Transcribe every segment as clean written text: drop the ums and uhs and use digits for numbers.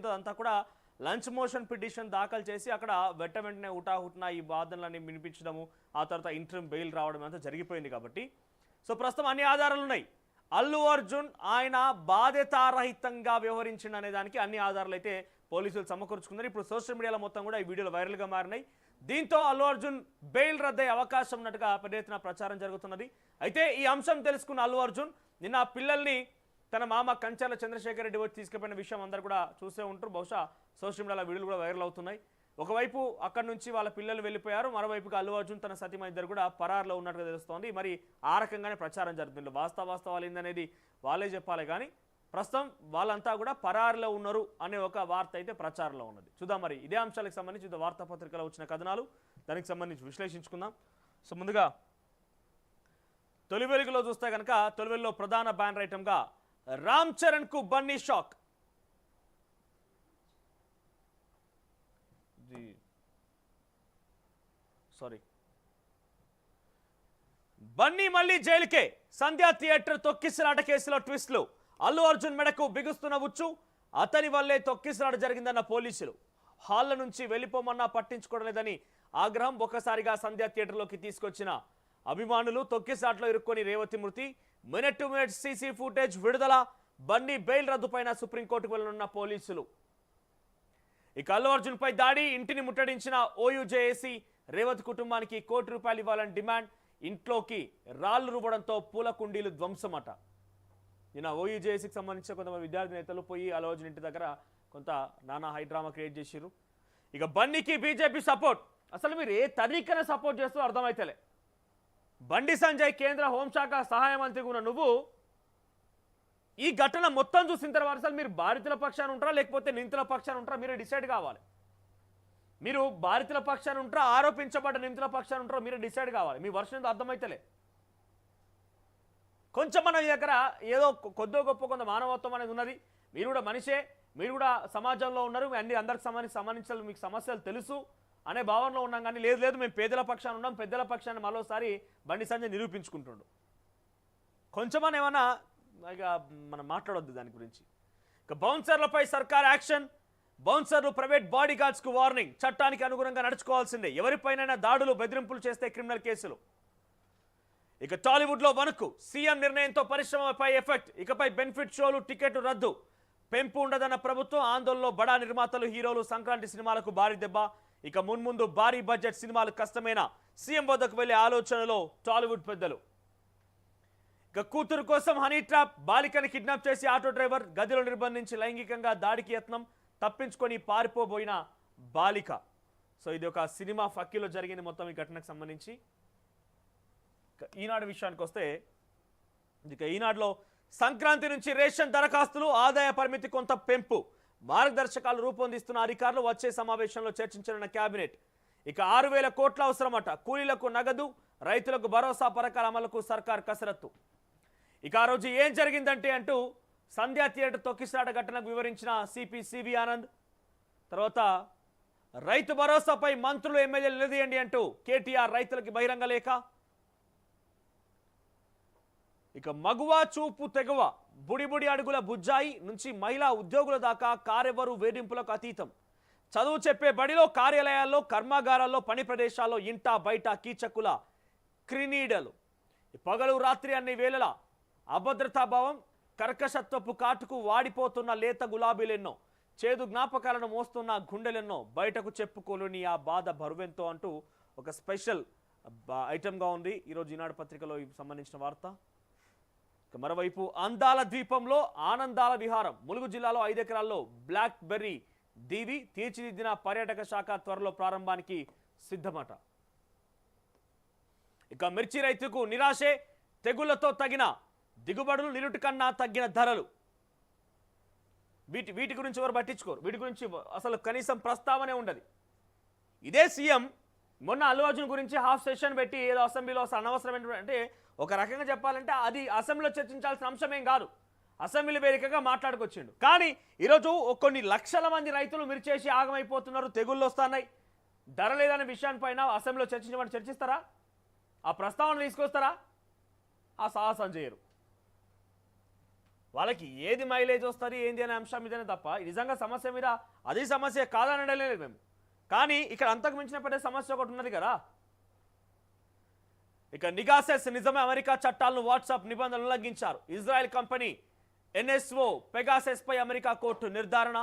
దీంతో అంతా కూడా లంచ్ మోషన్ పిటిషన్ దాఖలు చేసి అక్కడ వెంటనే హుటాహుటిన ఈ వాదనలన్నీ వినిపించడము, ఆ తర్వాత ఇంటర్మ్ బెయిల్ రావడం అంతా జరిగిపోయింది. కాబట్టి సో ప్రస్తుతం అన్ని ఆధారాలు ఉన్నాయి. అల్లు అర్జున్ ఆయన బాధ్యతారహితంగా వ్యవహరించిండు అనే దానికి అన్ని ఆధారాలు అయితే పోలీసులు సమకూర్చుకున్నారు. ఇప్పుడు సోషల్ మీడియాలో మొత్తం కూడా ఈ వీడియోలు వైరల్గా మారినాయి. దీంతో అల్లు అర్జున్ బెయిల్ రద్దయ్యే అవకాశం ఉన్నట్టుగా పెద్ద ఎత్తున ప్రచారం జరుగుతున్నది. అయితే ఈ అంశం తెలుసుకున్న అల్లు అర్జున్ నిన్న పిల్లల్ని తన మామ కంచర్ల చంద్రశేఖర్ రెడ్డి వచ్చి తీసుకుపోయిన విషయం అందరూ కూడా చూసే ఉంటారు. బహుశా సోషల్ మీడియాలో వీడియోలు కూడా వైరల్ అవుతున్నాయి. ఒకవైపు అక్కడి నుంచి వాళ్ళ పిల్లలు వెళ్ళిపోయారు, మరోవైపుగా అల్లు అర్జున్ తన సతీమ ఇద్దరు కూడా పరారులో ఉన్నట్టుగా తెలుస్తోంది. మరి ఆ రకంగానే ప్రచారం జరుగుతుంది. వాస్తవాలు ఏందనేది వాళ్ళే చెప్పాలి, కానీ ప్రస్తుతం వాళ్ళంతా కూడా పరారులో ఉన్నారు అనే ఒక వార్త అయితే ప్రచారంలో ఉన్నది. చూద్దాం మరి ఇదే అంశాలకు సంబంధించి వివిధ వార్తాపత్రికలో వచ్చిన కథనాలు, దానికి సంబంధించి విశ్లేషించుకుందాం. సో ముందుగా తొలి వెలుగులో చూస్తే కనుక తొలి వెలుగులో ప్రధాన బ్యానర్ ఐటమ్గా రామ్ చరణ్ కు బన్నీ షాక్. బన్నీ మళ్ళీ జైలుకే, సంధ్యా థియేటర్ తొక్కిసలాట కేసులో ట్విస్టులు. అల్లు అర్జున్ మెడకు బిగుస్తున్న ఉచ్చు, అతని వల్లే తొక్కిసలాట జరిగిందన్న పోలీసులు. హాళ్ల నుంచి వెళ్ళిపోమన్నా పట్టించుకోవడం లేదని ఆగ్రహం. ఒక్కసారిగా సంధ్యా థియేటర్లోకి తీసుకొచ్చిన అభిమానులు తొక్కిసలాటలో ఇరుక్కొని రేవతి మృతి. Minute to minute CC footage విడుదల. బన్నీ బెయిల్ రద్దుపైన సుప్రీంకోర్టుకు వెళ్లనున్న పోలీసులు. ఇక అల్లు అర్జున్ పై దాడి, ఇంటిని ముట్టడించిన ఓయూజేఏసీ. రేవతి కుటుంబానికి ₹1 ఇవ్వాలని డిమాండ్. ఇంట్లోకి రాళ్లు రువ్వడంతో పూల కుండీలు ధ్వంసమట. నిన్న ఓయూజేఏసీకి సంబంధించిన కొంతమంది విద్యార్థి నేతలు పోయి అల్లు అర్జున్ ఇంటి దగ్గర కొంత నానా హైడ్రామా క్రియేట్ చేసిరు. ఇక బన్నీకి బీజేపీ సపోర్ట్. అసలు మీరు ఏ తరీకన సపోర్ట్ చేస్తూ అర్థమైతలే. బండి సంజయ్ కేంద్ర హోంశాఖ సహాయ మంత్రిగా ఉన్న నువ్వు ఈ ఘటన మొత్తం చూసిన తర్వాత అసలు మీరు బాధితుల పక్షాన ఉంటారా లేకపోతే నిందితుల పక్షాన ఉంటారా మీరే డిసైడ్ కావాలి. మీరు బాధితుల పక్షాన ఉంటారా ఆరోపించబడ్డ నిందితుల పక్షాన ఉంటారా మీరే డిసైడ్ కావాలి. మీ వర్షం అర్థమైతలే. కొంచెం మన దగ్గర ఏదో కొద్దో గొప్ప కొంత మానవత్వం అనేది ఉన్నది. మీరు కూడా మనిషే, మీరు కూడా సమాజంలో ఉన్నారు, అందరికి సంబంధించిన మీకు సమస్యలు తెలుసు అనే భావనలో ఉన్నాం. కానీ లేదు మేము పేదల పక్షాన ఉన్నాం, పెద్దల పక్షాన్ని మరోసారి బండి సంజయ్ నిరూపించుకుంటుండు. కొంచెమని ఏమన్నా ఇక మనం మాట్లాడొద్దు దాని గురించి. ఇక బౌన్సర్లపై సర్కార్ యాక్షన్. బౌన్సర్లు ప్రైవేట్ బాడీ గార్డ్స్ కు వార్నింగ్. చట్టానికి అనుగుణంగా నడుచుకోవాల్సిందే. ఎవరిపైనైనా దాడులు బెదిరింపులు చేస్తే క్రిమినల్ కేసులు. ఇక టాలీవుడ్ లో వణుకు. సీఎం నిర్ణయంతో పరిశ్రమపై ఎఫెక్ట్. ఇకపై బెనిఫిట్ షోలు, టికెట్లు రద్దు. పెంపు ఉండదన్న ప్రభుత్వం. ఆందోళనలో బడా నిర్మాతలు, హీరోలు. సంక్రాంతి సినిమాలకు భారీ దెబ్బ. ఇక మున్ముందు భారీ బడ్జెట్ సినిమాలు కష్టమైన సీఎం వద్దకు వెళ్లే ఆలోచనలో టాలీవుడ్ పెద్దలు. ఇక కూతురు కోసం హనీ ట్రాప్. బాలికని కిడ్నాప్ చేసి ఆటో డ్రైవర్ గదిలో నిర్బంధించి లైంగికంగా దాడికి యత్నం. తప్పించుకొని పారిపోబోయిన బాలిక. సో ఇది ఒక సినిమా ఫక్కీలో జరిగింది మొత్తం ఈ ఘటనకు సంబంధించి. ఈనాడు విషయానికి వస్తే ఇక ఈనాడులో సంక్రాంతి నుంచి రేషన్ దరఖాస్తులు, ఆదాయ పరిమితి కొంత పెంపు. మార్గదర్శకాలు రూపొందిస్తున్న అధికారులు. వచ్చే సమావేశంలో చర్చించనున్న కేబినెట్. ఇక 6,000 కోట్ల అవసరమట. కూలీలకు నగదు, రైతులకు భరోసా పథకాల అమలుకు సర్కార్ కసరత్తు. ఇక ఆ రోజు ఏం జరిగిందంటే అంటూ సంధ్యా థియేటర్ తొక్కిసలాట ఘటనకు వివరించిన సిపి ఆనంద్. తర్వాత రైతు భరోసాపై మంత్రులు, ఎమ్మెల్యేలు నిలదీయండి అంటూ కేటీఆర్ రైతులకి బహిరంగ లేఖ. ఇక మగువ చూపు తెగువ. బుడిబుడి అడుగుల బుజ్జాయి నుంచి మహిళా ఉద్యోగుల దాకా కారెవరు వేధింపులకు అతీతం. చదువు చెప్పే బడిలో, కార్యాలయాల్లో, కర్మాగారాల్లో, పని ప్రదేశాల్లో, ఇంటా బయట కీచకుల క్రినీడలు. పగలు రాత్రి అన్ని వేళలా అభద్రతాభావం, కర్కశత్వపు కాటుకు వాడిపోతున్న లేత గులాబీలెన్నో. చేదు జ్ఞాపకాలను మోస్తున్న గుండెలెన్నో. బయటకు చెప్పుకోలేని ఆ బాధ బరువెంతో అంటూ ఒక స్పెషల్ ఐటమ్గా ఉంది ఈరోజు ఈనాడు పత్రికలో సంబంధించిన వార్త. మరోవైపు అందాల ద్వీపంలో ఆనందాల విహారం. ములుగు జిల్లాలో 5 ఎకరాల్లో బ్లాక్ బెర్రీ దీవి తీర్చిదిద్దిన పర్యాటక శాఖ త్వరలో ప్రారంభానికి సిద్ధమట. ఇక మిర్చి రైతుకు నిరాశే. తెగుళ్లతో తగిన దిగుబడులు, నిరుటి కన్నా తగ్గిన ధరలు. వీటి గురించి ఎవరు పట్టించుకోరు. వీటి గురించి అసలు కనీసం ప్రస్తావనే ఉండదు. ఇదే సీఎం మొన్న అల్లు అర్జున్ గురించి హాఫ్ సెషన్ పెట్టి ఏదో అసెంబ్లీలో అనవసరమైన, అంటే ఒక రకంగా చెప్పాలంటే అది అసెంబ్లీలో చర్చించాల్సిన అంశమేం కాదు, అసెంబ్లీ వేదికగా మాట్లాడుకొచ్చిండు. కానీ ఈరోజు కొన్ని లక్షల మంది రైతులు మిర్చేసి ఆగమైపోతున్నారు, తెగుళ్ళు వస్తున్నాయి, ధర లేదనే విషయాన్ని అసెంబ్లీలో చర్చించమని చర్చిస్తారా? ఆ ప్రస్తావన తీసుకొస్తారా? ఆ సాహసం చేయరు. వాళ్ళకి ఏది మైలేజ్ వస్తుంది ఏంది అనే అంశం మీదనే తప్ప నిజంగా సమస్య మీద అది సమస్య కాదనలేదు మేము. కానీ ఇక్కడ అంతకు మించిన పెద్ద సమస్య ఒకటి ఉన్నది కదా. ఇక నిగాసెస్ నిజమే, అమెరికా చట్టాలను వాట్సాప్ నిబంధనలు ఉల్లంఘించారు. ఇజ్రాయెల్ కంపెనీ ఎన్ఎస్ఓ పెగాసెస్ పై అమెరికా కోర్టు నిర్ధారణ.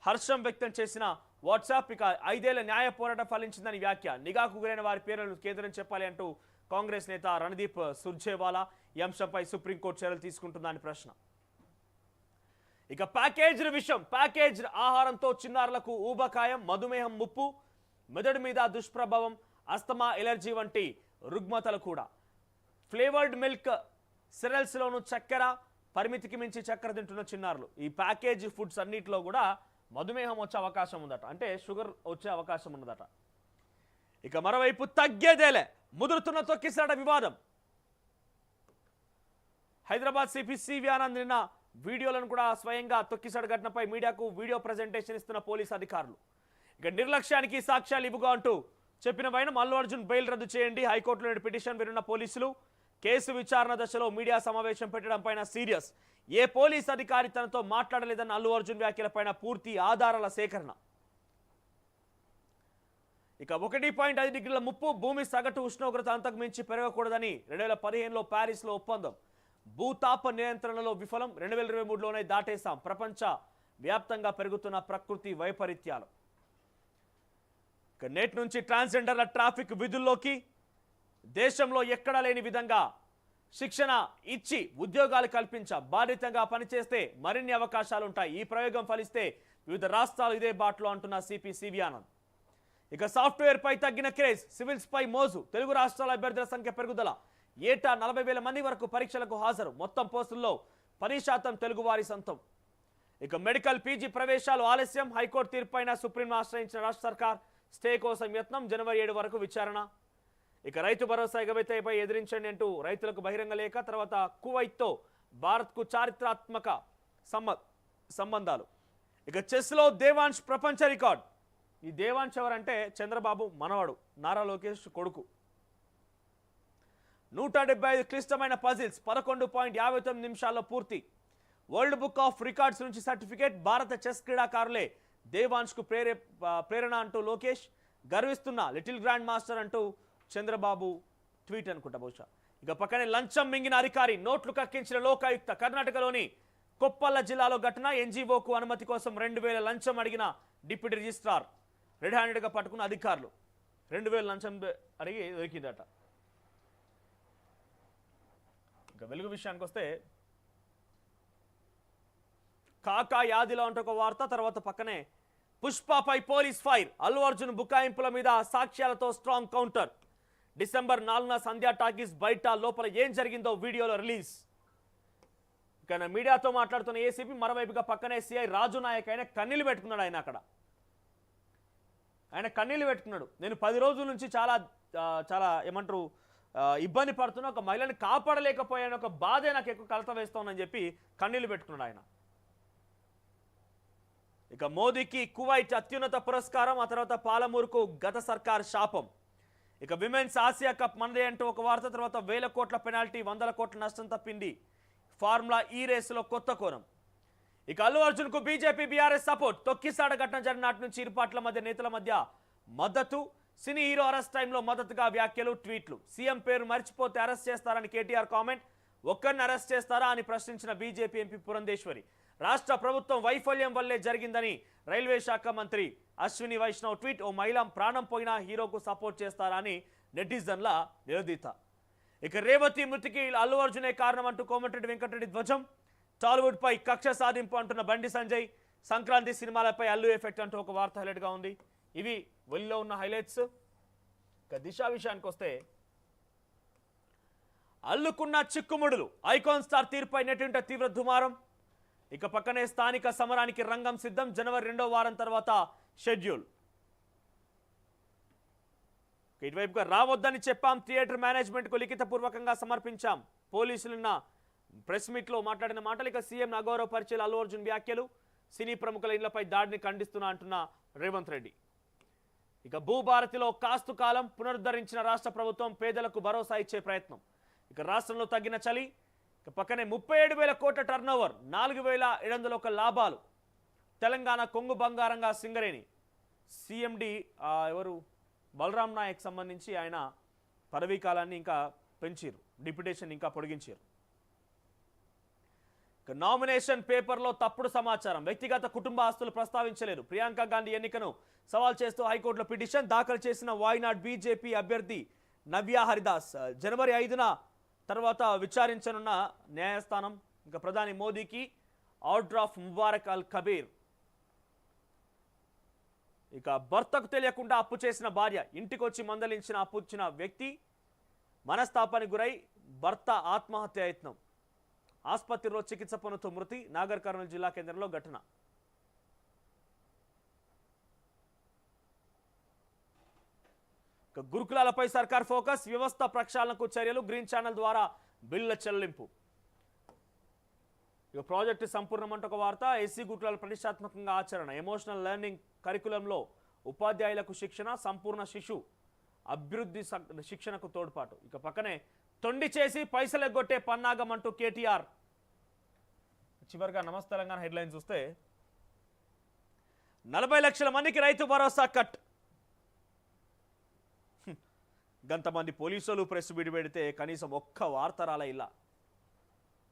హర్షం వ్యక్తం చేసిన వాట్సాప్. ఇక 5 ఏళ్ల న్యాయ పోరాటం ఫలించిందని వ్యాఖ్య. నిఘాకు గురైన వారి పేర్లను కేంద్రం చెప్పాలి అంటూ కాంగ్రెస్ నేత రణదీప్ సుర్జేవాలా ఈ అంశంపై సుప్రీంకోర్టు చర్యలు తీసుకుంటుందని ప్రశ్న. ఇక ప్యాకేజ్డ్ విషయం. ప్యాకేజ్డ్ ఆహారంతో చిన్నారులకు ఊబకాయం, మధుమేహం ముప్పు, మెదడు మీద దుష్ప్రభావం, అస్తమా, ఎలర్జీ వంటి రుగ్మతలు కూడా. ఫ్లేవర్డ్ మిల్క్ సిరల్స్లోను చక్కెర, పరిమితికి మించి చక్కెర తింటున్న చిన్నారులు. ఈ ప్యాకేజ్ ఫుడ్స్ అన్నిటిలో కూడా మధుమేహం వచ్చే అవకాశం ఉందట, అంటే షుగర్ వచ్చే అవకాశం ఉన్నదట. ఇక మరోవైపు తగ్గేదేలే, ముదురుతున్న తొక్కిసలాట వివాదం. హైదరాబాద్ సిపి సివి ఆనంద్ నిన్న వీడియోలను కూడా స్వయంగా తొక్కిసలాట ఘటనపై మీడియాకు వీడియో ప్రజెంటేషన్ ఇస్తున్న పోలీసు అధికారులు. ఇక నిర్లక్ష్యానికి సాక్ష్యాలు ఇవ్వుగా అంటూ చెప్పిన పైన అల్లు అర్జున్ బెయిల్ రద్దు చేయండి, హైకోర్టులో పిటిషన్ వినున్న పోలీసులు. కేసు విచారణ దశలో మీడియా సమావేశం పెట్టడం పైన సీరియస్. ఏ పోలీస్ అధికారి తనతో మాట్లాడలేదన్న అల్లు అర్జున్ వ్యాఖ్యలపైన పూర్తి ఆధారాల సేకరణ. ఇక 1.5 డిగ్రీల ముప్పు, భూమి సగటు ఉష్ణోగ్రత అంతకు మించి పెరగకూడదని 2015లో ప్యారిస్లో ఒప్పందం. భూతాప నియంత్రణలో విఫలం, 2023లోనే దాటేశాం. ప్రపంచ వ్యాప్తంగా పెరుగుతున్న ప్రకృతి వైపరీత్యాలు. ఇక నేటి నుంచి ట్రాన్స్జెండర్ల ట్రాఫిక్ విధుల్లోకి. దేశంలో ఎక్కడా లేని విధంగా శిక్షణ ఇచ్చి ఉద్యోగాలు కల్పించ బాధ్యతగా పనిచేస్తే మరిన్ని అవకాశాలు ఉంటాయి. ఈ ప్రయోగం ఫలిస్తే వివిధ రాష్ట్రాలు ఇదే బాటలో అంటున్న సిపి సివి ఆనంద్. ఇక సాఫ్ట్వేర్ పై తగ్గిన క్రేజ్, సివిల్స్ పై మోజు, తెలుగు రాష్ట్రాల అభ్యర్థుల సంఖ్య పెరుగుదల. ఏటా 40,000 మంది వరకు పరీక్షలకు హాజరు, మొత్తం పోస్టుల్లో 10% తెలుగువారి సొంతం. ఇక మెడికల్ పీజీ ప్రవేశాలు ఆలస్యం, హైకోర్టు తీర్పైన సుప్రీం ఆశ్రయించిన రాష్ట్ర సర్కార్. స్టే కోసం యత్నం, జనవరి 7 వరకు విచారణ. ఇక రైతు భరోసా ఎగవేతపై ఎదిరించండి అంటూ రైతులకు బహిరంగ లేఖ. తర్వాత కువైట్తో భారత్కు చారిత్రాత్మక సంబంధాలు. ఇక చెస్లో దేవాంశ్ ప్రపంచ రికార్డ్. ఈ దేవాంశ్ ఎవరంటే చంద్రబాబు మనవడు, నారా లోకేష్ కొడుకు. 175 క్లిష్టమైన పజిల్స్ 11.59 నిమిషాల్లో పూర్తి. వరల్డ్ బుక్ ఆఫ్ రికార్డ్స్ నుంచి సర్టిఫికేట్. భారత చెస్ క్రీడాకారులే దేవాంశ్కు ప్రేరణ అంటూ లోకేష్. గర్విస్తున్న లిటిల్ గ్రాండ్ మాస్టర్ అంటూ చంద్రబాబు ట్వీట్ అనుకుంటా బహుశా. ఇక పక్కనే లంచం మింగిన అధికారి, నోట్లు కక్కించిన లోకాయుక్త. కర్ణాటకలోని కొప్పల్ల జిల్లాలో ఘటన. ఎన్జీఓకు అనుమతి కోసం 2,000 లంచం అడిగిన డిప్యూటీ రిజిస్ట్రార్. రెడ్ హ్యాండెడ్గా పట్టుకున్న అధికారులు. 2,000 లంచం అడిగి దొరికిందట. ఇక వెలుగు విషయానికి వస్తే కాకా యాదిలో అంటూ ఒక వార్త. తర్వాత పక్కనే పుష్పపై పోలీస్ ఫైర్, అల్లు అర్జున్ బుకాయింపుల మీద సాక్ష్యాలతో స్ట్రాంగ్ కౌంటర్. డిసెంబర్ 4న సంధ్యా టాకీస్ బయట, లోపల ఏం జరిగిందో వీడియోలో రిలీజ్. ఇక మీడియాతో మాట్లాడుతున్న ఏసీపీ. మరోవైపుగా పక్కనే సిఐ రాజు నాయక్ ఆయన కన్నీళ్లు పెట్టుకున్నాడు. ఆయన కన్నీళ్లు పెట్టుకున్నాడు. నేను 10 రోజుల నుంచి చాలా ఏమంటారు ఇబ్బంది పడుతున్నా, ఒక మహిళని కాపాడలేకపోయాను, ఒక బాధే నాకు ఎక్కువ కలత వేస్తోందని చెప్పి కన్నీళ్లు పెట్టుకున్నాడు ఆయన. ఇక మోదీకి కువైట్ అత్యున్నత పురస్కారం, ఆ తర్వాత పాలమూరుకు గత సర్కార్ శాపం. ఇక విమెన్స్ ఆసియా కప్ మనదే అంటూ ఒక వార్త. తర్వాత 1,000 కోట్ల పెనాల్టీ, 100 కోట్ల నష్టం తప్పింది. ఫార్ములా ఈ రేసులో కొత్త కోణం. ఇక అల్లు అర్జున్ కు బీజేపీ బీఆర్ఎస్ సపోర్ట్. తొక్కిసాడ ఘటన జరిగిన నాటి నుంచి ఇరు పార్టీల మధ్య నేతల మధ్య మద్దతు. సినీ హీరో అరెస్ట్ టైంలో మద్దతుగా వ్యాఖ్యలు, ట్వీట్లు. సీఎం పేరు మర్చిపోతే అరెస్ట్ చేస్తారని కేటీఆర్ కామెంట్. ఒక్కరిని అరెస్ట్ చేస్తారా అని ప్రశ్నించిన బీజేపీ ఎంపీ పురంధేశ్వరి. రాష్ట్ర ప్రభుత్వం వైఫల్యం వల్లే జరిగిందని రైల్వే శాఖ మంత్రి అశ్విని వైష్ణవ్ ట్వీట్. ఓ మహిళ ప్రాణం పోయినా హీరోకు సపోర్ట్ చేస్తారా అని నెటిజన్ల నిలదీత. ఇక రేవతి మృతికి అల్లు అర్జునే కారణం అంటూ కోమటిరెడ్డి వెంకటరెడ్డి ధ్వజం. టాలీవుడ్ పై కక్ష సాధింపు అంటున్న బండి సంజయ్. సంక్రాంతి సినిమాలపై అల్లు ఎఫెక్ట్ అంటూ ఒక వార్త హైలైట్గా ఉంది. ఇవి ఒలిలో ఉన్న హైలైట్స్. ఇక దిశ విషయానికి వస్తే అల్లుకున్న చిక్కుముడులు. ఐకాన్ స్టార్ తీర్పై నెట్టింట తీవ్ర దుమారం. ఇక పక్కనే స్థానిక సమరానికి రంగం సిద్ధం. జనవరి 2వ వారం తర్వాత షెడ్యూల్. ఇటువైపుగా రావద్దని చెప్పాం, థియేటర్ మేనేజ్మెంట్కు లిఖితపూర్వకంగా సమర్పించాం. పోలీసులున్న ప్రెస్ మీట్లో మాట్లాడిన మాటలు. ఇక సీఎం అగౌరవపరిచేల అల్లు అర్జున్ వ్యాఖ్యలు. సినీ ప్రముఖుల ఇళ్లపై దాడిని ఖండిస్తున్నా అంటున్న రేవంత్ రెడ్డి. ఇక భూభారతిలో కాస్తు కాలం పునరుద్ధరించిన రాష్ట్ర ప్రభుత్వం. పేదలకు భరోసా ఇచ్చే ప్రయత్నం. ఇక రాష్ట్రంలో తగ్గిన చలి. ఇక పక్కనే 37,000 కోట్ల టర్నోవర్, 4,701 లాభాలు. తెలంగాణ కొంగు బంగారంగా సింగరేణి. సిఎండి ఎవరు బలరాం నాయక్ సంబంధించి ఆయన పదవీ కాలాన్ని ఇంకా పెంచారు, డిప్యుటేషన్ ఇంకా పొడిగించారు. నామినేషన్ పేపర్లో తప్పుడు సమాచారం, వ్యక్తిగత కుటుంబ ఆస్తులు ప్రస్తావించలేరు. ప్రియాంక గాంధీ ఎన్నికను సవాల్ చేస్తూ హైకోర్టులో పిటిషన్ దాఖలు చేసిన వాయినాడ్ బీజేపీ అభ్యర్థి నవ్యా హరిదాస్. జనవరి 5న తర్వాత విచారించనున్న న్యాయస్థానం. ఇంకా ప్రధాని మోదీకి ఆర్డర్ ఆఫ్ ముబారక్ అల్ కబీర్. ఇక భర్తకు తెలియకుండా అప్పు చేసిన భార్య, ఇంటికొచ్చి మందలించిన అప్పు ఇచ్చిన వ్యక్తి మనస్తాపానికి గురై భర్త ఆత్మహత్య యత్నం. ఆసుపత్రిలో చికిత్స పొందుతూ మృతి. నాగర్ కర్నూలు జిల్లా కేంద్రంలో ఘటన. గురుకులాలపై సర్కార్ ఫోకస్, వ్యవస్థ ప్రక్షాళనకు చర్యలు, గ్రీన్ ఛానల్ ద్వారా బిల్లుల చెల్లింపు. ఇక ప్రాజెక్టు సంపూర్ణమంటే ఒక వార్త. ఎస్సీ గురుకులాల ప్రతిష్టాత్మకంగా ఆచరణ, ఎమోషనల్ లెర్నింగ్ కరికులంలో ఉపాధ్యాయులకు శిక్షణ, సంపూర్ణ శిశు అభివృద్ధి శిక్షణకు తోడ్పాటు. ఇక పక్కనే తొండి చేసి పైసలు ఎగ్గొట్టే పన్నాగం అంటూ కేటీఆర్. చివరిగా నమస్తే తెలంగాణ హెడ్లైన్ చూస్తే 40 లక్షల మందికి రైతు భరోసా కట్. గంతమంది పోలీసులు ప్రెస్ మీట్ పెడితే కనీసం ఒక్క వార్త రాలే. ఇలా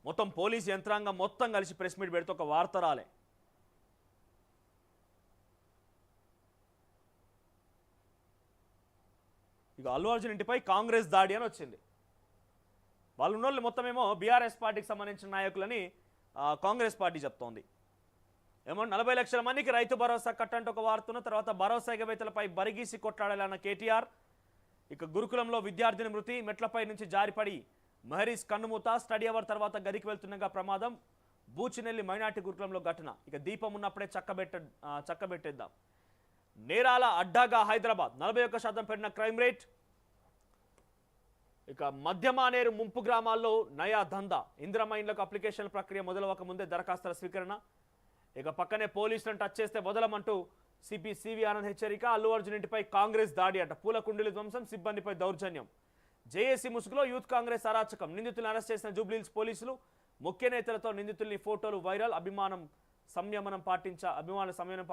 మొత్తం పోలీస్ యంత్రాంగం మొత్తం కలిసి ప్రెస్ మీట్ పెడితే ఒక వార్త రాలే. ఇక అల్లు అర్జున్ ఇంటిపై కాంగ్రెస్ దాడి అని వచ్చింది. వాళ్ళు ఉన్నోళ్ళు మొత్తం ఏమో బీఆర్ఎస్ పార్టీకి సంబంధించిన నాయకులని కాంగ్రెస్ పార్టీ చెప్తోంది. ఏమో 40 లక్షల మందికి రైతు భరోసా కట్టంటే ఒక వార్తను, తర్వాత భరోసా ఎగవేతలపై బరిగీసి కొట్లాడాలన్న కేటీఆర్. ఇక గురుకులంలో విద్యార్థిని మృతి, మెట్లపై నుంచి జారిపడి మహరీస్ కన్నుమూత, స్టడీ అవర్ తర్వాత గదికి వెళ్తుండగా ప్రమాదం. బూచినెల్లి మైనార్టీ గురుకులంలో ఘటన. ఇక దీపం ఉన్నప్పుడే చక్కబెట్టేద్దాం. నేరాల అడ్డాగా హైదరాబాద్, 41% పెరిగిన క్రైమ్ రేట్. ఇక మధ్యమానేరు ముంపు గ్రామాల్లో నయా దందా, ఇందిరమ్మ ఇండ్లకు అప్లికేషన్ ప్రక్రియ మొదలవక ముందే దరఖాస్తుల స్వీకరణ. ఇక పక్కనే పోలీసులను టచ్ చేస్తే వదలమంటూ సిపి సివి ఆనంద్ హెచ్చరిక. అల్లు అర్జున్ ఇంటిపై కాంగ్రెస్ దాడి అట, పూల కుండీలు ధ్వంసం, సిబ్బందిపై దౌర్జన్యం. జేఏసీ ముసుగులో యూత్ కాంగ్రెస్ అరాచకం, నిందితులను అరెస్ట్ చేసిన జూబ్లీహిల్స్ పోలీసులు. ముఖ్య నేతలతో నిందితుల్ని ఫోటోలు వైరల్. అభిమాన సంయమనం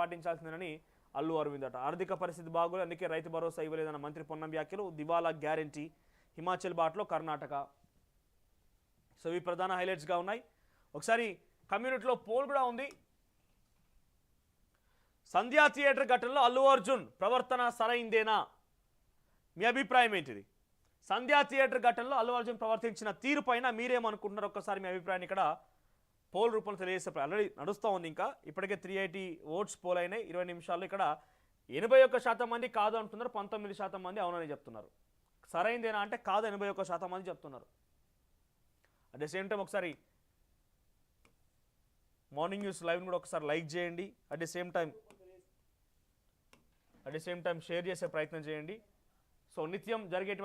పాటించాల్సిందేనని అల్లు అరవింద్ అట. ఆర్థిక పరిస్థితి బాగోలు, అందుకే రైతు భరోసా ఇవ్వలేదన్న మంత్రి పొన్నం వ్యాఖ్యలు. దివాలా గ్యారంటీ, హిమాచల్ బాటలో కర్ణాటక. సో ఇవి ప్రధాన హైలైట్స్గా ఉన్నాయి. ఒకసారి కమ్యూనిటీలో పోల్ కూడా ఉంది. సంధ్యా థియేటర్ ఘటనలో అల్లు అర్జున్ ప్రవర్తన సరైందేనా? మీ అభిప్రాయం ఏంటిది? సంధ్యా థియేటర్ ఘటనలో అల్లు అర్జున్ ప్రవర్తించిన తీరు పైన మీరేమనుకుంటున్నారు? ఒక్కసారి మీ అభిప్రాయాన్ని ఇక్కడ పోల్ రూపంలో తెలియజేసే ఆల్రెడీ నడుస్తూ ఉంది. ఇంకా ఇప్పటికే 380 ఓట్స్ పోల్ అయినాయి 20 నిమిషాల్లో. ఇక్కడ 81% మంది కాదు అంటున్నారు, 19% మంది అవునని చెప్తున్నారు. సరైందేనా అంటే కాదు 81% మంది చెప్తున్నారు. అట్ ద సేమ్ టైం ఒకసారి మార్నింగ్ న్యూస్ లైవ్ని కూడా ఒకసారి లైక్ చేయండి. At the same time share చేసే ప్రయత్నం చేయండి. సో నిత్యం జరిగేటువంటి